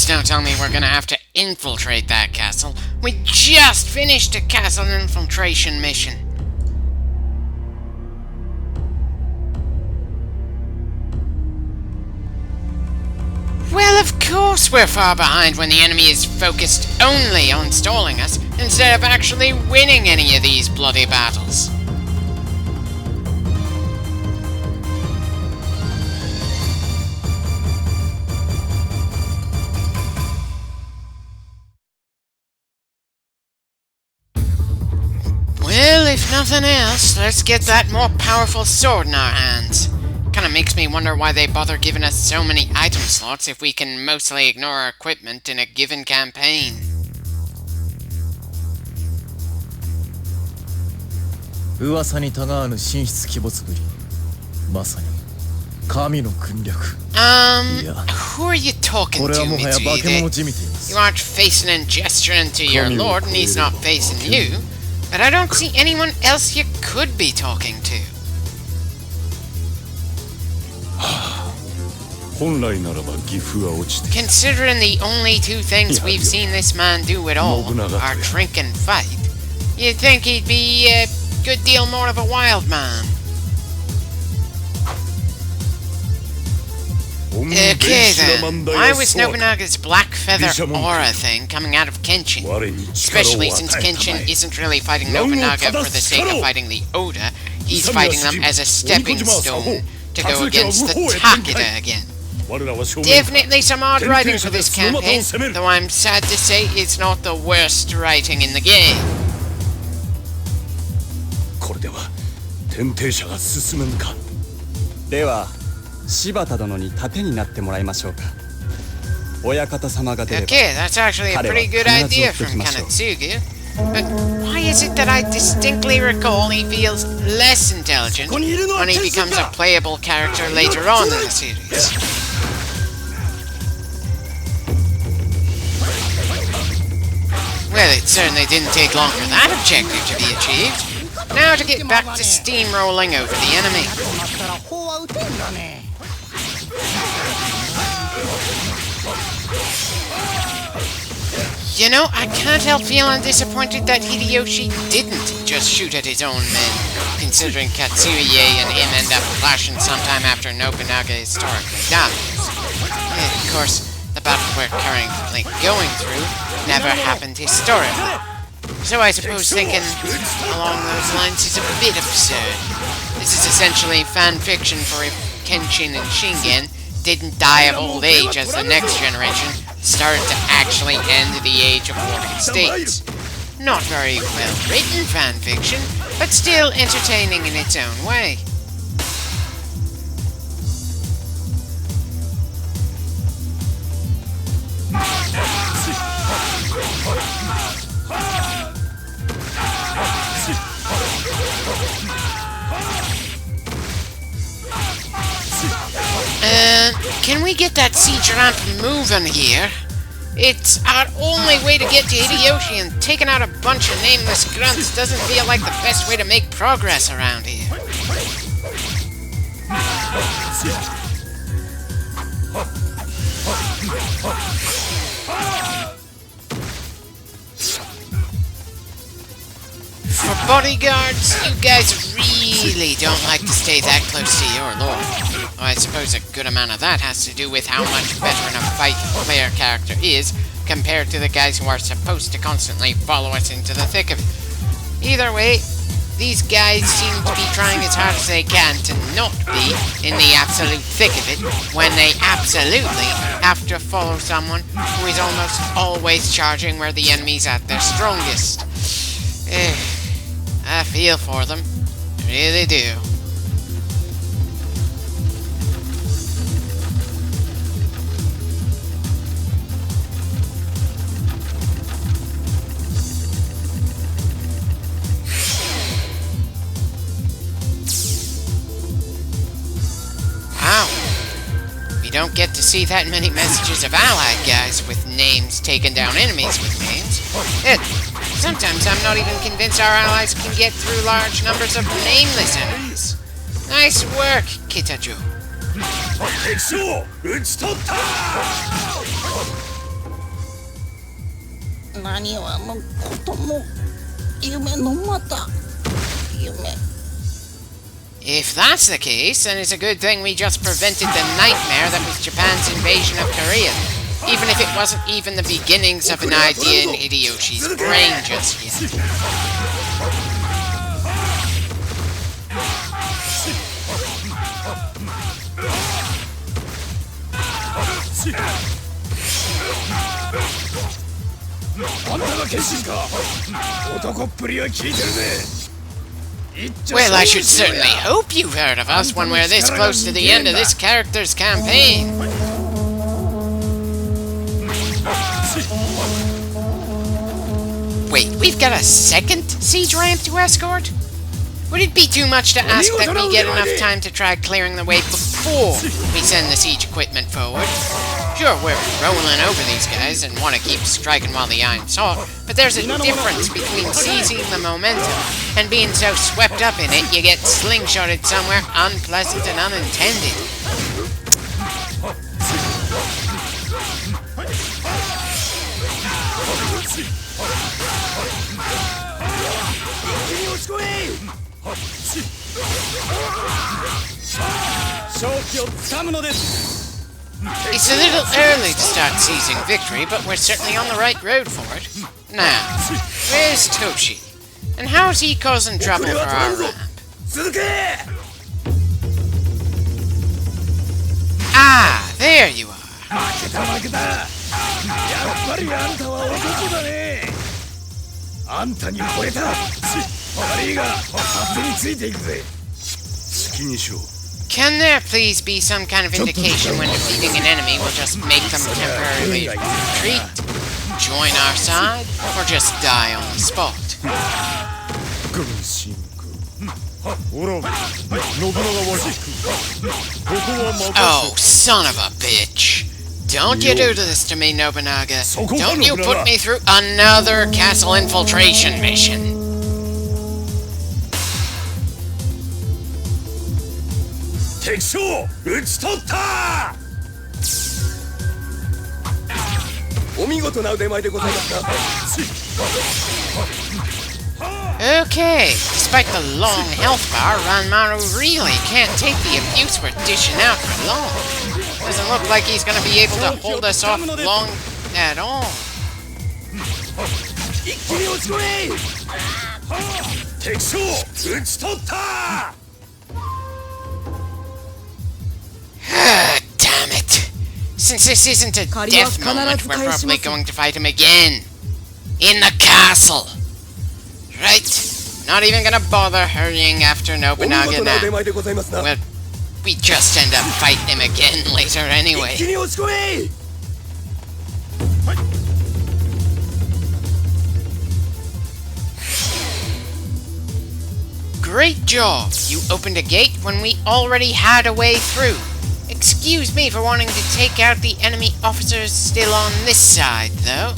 Please don't tell me we're gonna have to infiltrate that castle. We just finished a castle infiltration mission. Well, of course we're far behind when the enemy is focused only on stalling us, instead of actually winning any of these bloody battles. Well, if nothing else, let's get that more powerful sword in our hands. Kinda makes me wonder why they bother giving us so many item slots if we can mostly ignore our equipment in a given campaign. 噂にたがわぬ神出鬼没ぶり。まさに神の軍略。who are you talking これは to, もはや化け Mitsuhide? 物じみています。 You aren't facing and gesturing to your lord, and he's not facing you. But I don't see anyone else you could be talking to. 本来ならば岐阜は落ちて Considering the only two things Yeah, we've yeah. seen this man do at all Nobunaga. are drink and fight, you'd think he'd be a good deal more of a wild man. Okay then, why was Nobunaga's black feather aura thing coming out of Kenshin? Especially since Kenshin isn't really fighting Nobunaga for the sake of fighting the Oda, he's fighting them as a stepping stone to go against the Takeda again. Definitely some odd writing for this campaign, though I'm sad to say it's not the worst writing in the game. これでは天帝者が進むのか。では柴田殿に盾になってもらいましょうか。親方様が出れば Okay, that's actually a pretty good idea from Kanetsugu. But why is it that I distinctly recall he feels less intelligent when he becomes a playable character later on in the series? Well, it certainly didn't take long for that objective to be achieved. Now to get back to steamrolling over the enemy. You know, I can't help feeling disappointed that Hideyoshi didn't just shoot at his own men, considering Katsuie and him end up clashing sometime after Nobunaga historically dies. Of course, the battle we're currently going through never happened historically, so I suppose thinking along those lines is a bit absurd. This is essentially fan fiction for if Kenshin and Shingen didn't die of old age as the next generation started to actually end the age of warring states. Not very well written fan fiction, but still entertaining in its own way. Can we get that siege ramp moving here? It's our only way to get to Hideyoshi, and taking out a bunch of nameless grunts doesn't feel like the best way to make progress around here. For bodyguards, you guys really don't like to stay that close to your lord. Well, I suppose a good amount of that has to do with how much better in a fight the player character is compared to the guys who are supposed to constantly follow us into the thick of it. Either way, these guys seem to be trying as hard as they can to not be in the absolute thick of it when they absolutely have to follow someone who is almost always charging where the enemy's at their strongest. I feel for them. I really do. Wow. We don't get to see that many messages of allied guys with names taking down enemies with names. Sometimes I'm not even convinced our allies can get through large numbers of nameless enemies. Nice work, Kitajo. 何はのことも夢のまた夢。 If that's the case, then it's a good thing we just prevented the nightmare that was Japan's invasion of Korea. Even if it wasn't even the beginnings of an idea in Hideyoshi's brain just yet. Well, I should certainly hope you've heard of us when we're this close to the end of this character's campaign. Wait, we've got a second siege ramp to escort? Would it be too much to ask that we get enough time to try clearing the way before we send the siege equipment forward? Sure, we're rolling over these guys and want to keep striking while the iron's hot, but there's a difference between seizing the momentum and being so swept up in it you get slingshotted somewhere unpleasant and unintended. It's a little early to start seizing victory, but we're certainly on the right road for it. Now, where's Toshi? And how's he causing trouble for our ramp? Ah, there you are. Can there please be some kind of indication when defeating an enemy will just make them temporarily retreat, join our side, or just die on the spot? Oh, son of a bitch! Don't you do this to me, Nobunaga! Don't you put me through another castle infiltration mission! Okay, despite the long health bar, Ranmaru really can't take the abuse we're dishing out for long. Doesn't look like he's gonna be able to hold us off long at all. Damn it! Since this isn't a death moment, we're probably going to fight him again. In the castle! Right. Not even gonna bother hurrying after Nobunaga now. Well, we just end up fighting him again later anyway. Great job! You opened a gate when we already had a way through. Excuse me for wanting to take out the enemy officers still on this side, though.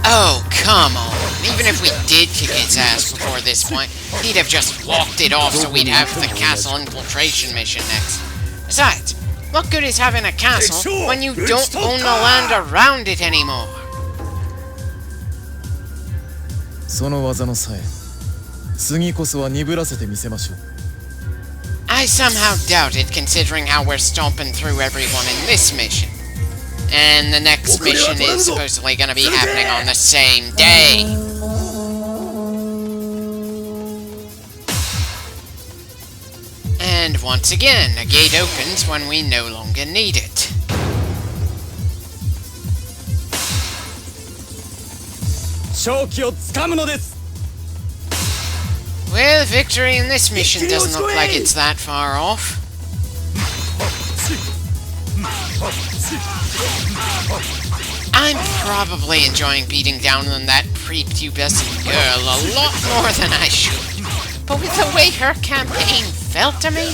Oh, come on. Even if we did kick his ass before this point, he'd have just walked it off so we'd have the castle infiltration mission next. Besides, what good is having a castle when you don't own the land around it anymore? その技のさえ次こそは鈍らせてみせましょう I somehow doubt it, considering how we're stomping through everyone in this mission. And the next mission is supposedly going to be happening on the same day. And once again, a gate opens when we no longer need it. Well, victory in this mission doesn't look like it's that far off. I'm probably enjoying beating down on that prepubescent girl a lot more than I should. But with the way her campaign felt to me,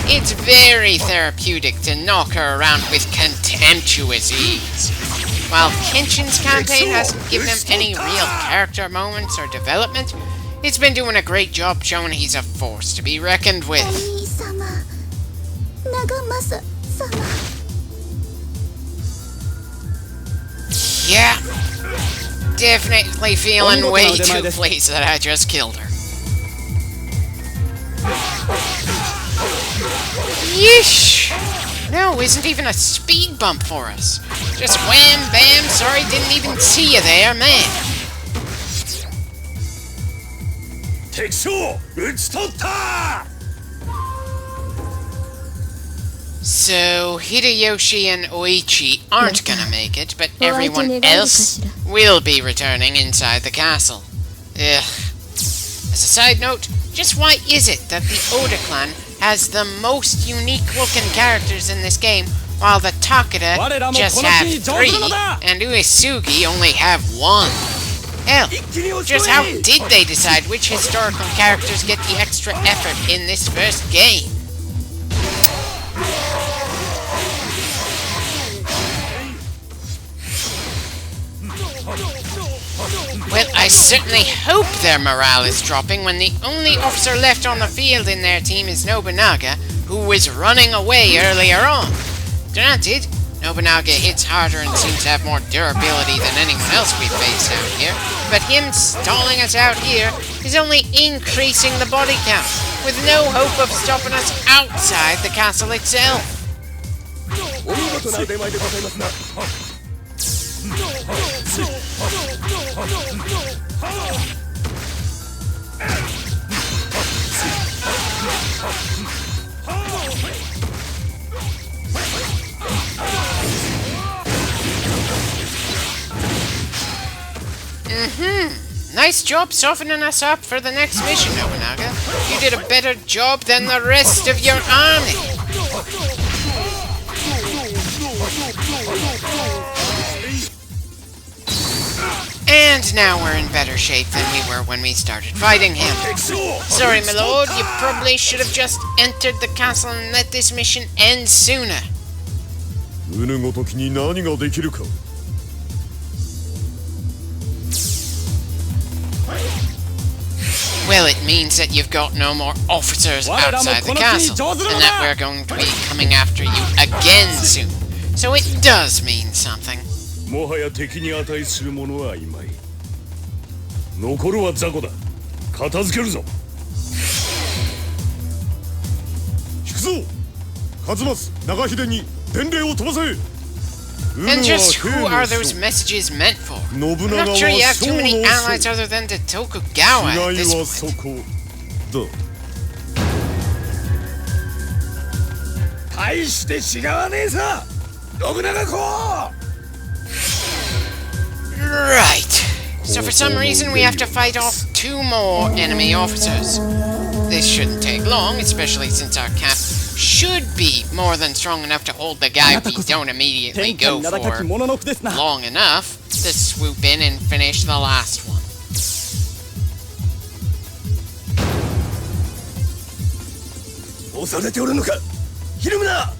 it's very therapeutic to knock her around with contemptuous ease. While Kenshin's campaign hasn't given him any real character moments or development, He's been doing a great job showing he's a force to be reckoned お with. 兄様長政様 Yeah. Definitely feeling Ongo way tao too desu. pleased that I just killed her. Yeesh! No, isn't even a speed bump for us. Just wham, bam, sorry, didn't even see you there, man. 敵将討ち取った So, Hideyoshi and Oichi aren't gonna make it, but everyone Oichi else negative. will be returning inside the castle. Ugh. As a side note, just why is it that the Oda clan has the most unique-looking characters in this game, while the Takeda just have 3, and Uesugi only have 1? Hell, just how did they decide which historical characters get the extra effort in this first game? Well, I certainly hope their morale is dropping when the only officer left on the field in their team is Nobunaga, who was running away earlier on. Granted, Nobunaga hits harder and seems to have more durability than anyone else we've faced out here, but him stalling us out here is only increasing the body count, with no hope of stopping us outside the castle itself. お見事な腕前でございますな Nice job softening us up for the next mission, Nobunaga. You did a better job than the rest of your army. And now we're in better shape than we were when we started fighting him. Sorry, my lord, you probably should have just entered the castle and let this mission end sooner. うぬごときに何ができるか Well, it means that you've got no more officers outside the castle, and that we're going to be coming after you again soon. So it does mean something. もはや敵に値する者はいまい残るは雑魚だ片付けるぞ引くぞ勝松長秀に伝令を飛ばせ And just who are those messages meant for? I'm not sure you have too many allies other than the Tokugawa at 違い this は point. そこだ大して違わねえさ信長公 Right. So for some reason we have to fight off 2 more enemy officers. This shouldn't take long, especially since our camp should be more than strong enough to hold the guy we don't immediately 天下 go に名高き for 者の句ですな long enough to swoop in and finish the last one. 押されておるのかひるむな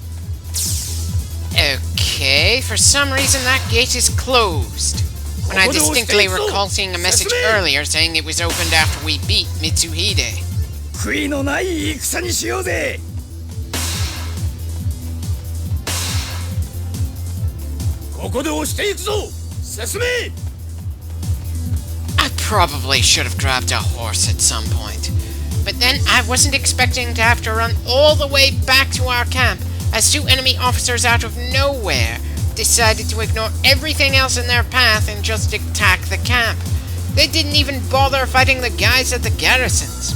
Okay, for some reason that gate is closed. When I distinctly recall seeing a message earlier saying it was opened after we beat Mitsuhide. 悔いのない戦にしようぜここで押していくぞ進め I probably should have grabbed a horse at some point. But then I wasn't expecting to have to run all the way back to our camp as 2 enemy officers out of nowhere decided to ignore everything else in their path and just attack the camp. They didn't even bother fighting the guys at the garrisons.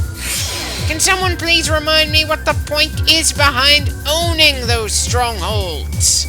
Can someone please remind me what the point is behind owning those strongholds?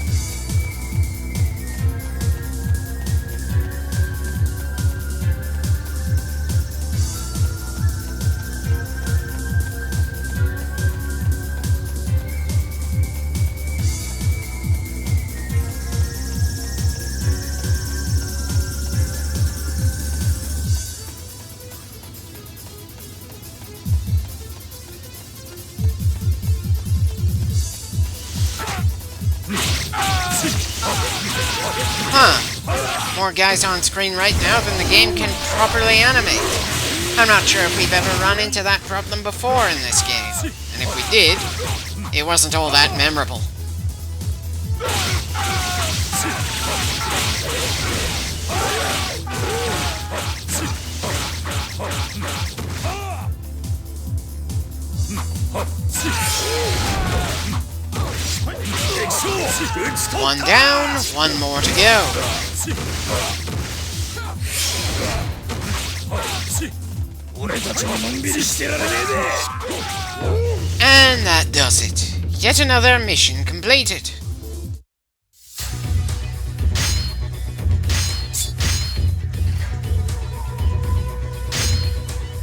Huh. More guys on screen right now than the game can properly animate. I'm not sure if we've ever run into that problem before in this game, and if we did, it wasn't all that memorable. One down, one more to go. And that does it. Yet another mission completed.